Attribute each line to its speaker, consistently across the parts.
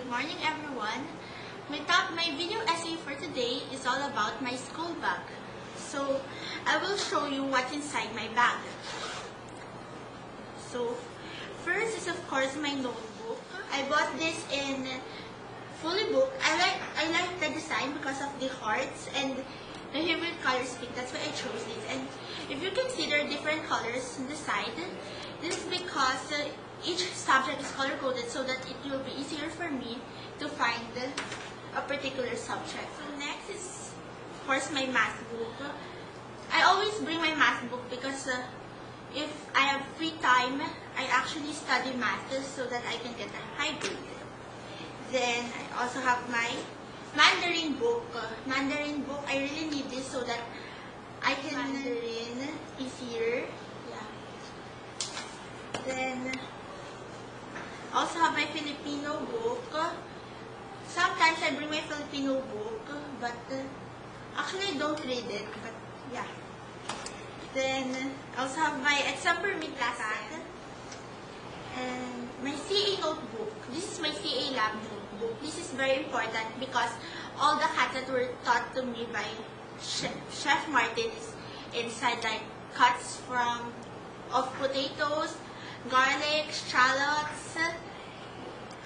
Speaker 1: Good morning, everyone. My video essay for today is all about my school bag. So, I will show you what's inside my bag. So, first is of course my notebook. I bought this in Fully Book. I like the design because of the hearts and my favorite color pink. That's why I chose this. And if you consider different colors on the side, this is because each subject is color-coded so that it will be easier for me to find a particular subject. So next is, of course, my math book. I always bring my math book because if I have free time, I actually study math so that I can get a high grade. Then I also have my Mandarin book. Mandarin book, I really need this so that I can Mandarin easier. Yeah. Then also have my Filipino book. Sometimes I bring my Filipino book, but actually I don't read it. But yeah. Then I also have my exam permit last and my CA notebook. This is my CA lab notebook. This is very important because all the cuts that were taught to me by Chef Martin is inside, like cuts of potatoes, garlic, shallots,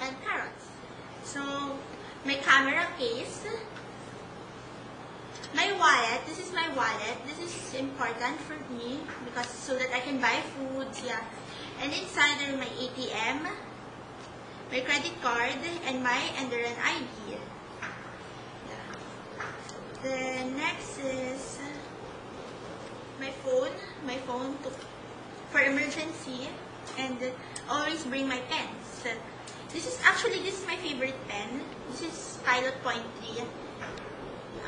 Speaker 1: and carrots. So my camera case, my wallet. This is my wallet. This is important for me because so that I can buy foods. Yeah. And inside there my ATM, my credit card, and my Enderan ID. Yeah. The next is my phone. My phone for emergency, and always bring my pens. This is my favorite pen. This is Pilot Point 3.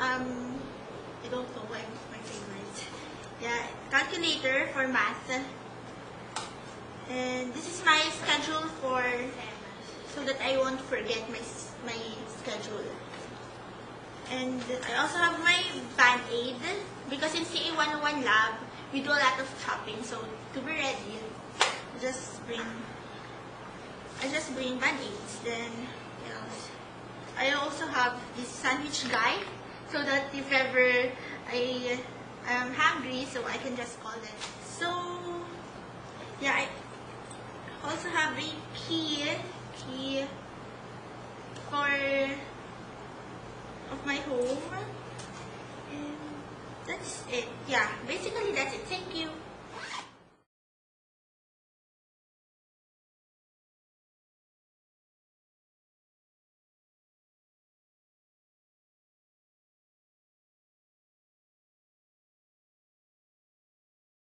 Speaker 1: I don't know why it's my favorite. Yeah, calculator for math. And this is my schedule so that I won't forget my schedule. And I also have my Band-Aid because in CA 101 lab we do a lot of chopping. So to be ready, I just bring Band-Aids. Then I also have this sandwich guy so that if ever I am hungry, so I can just call it. So yeah, I also have a key of my home, and that's it. Yeah, basically that's it. Thank you.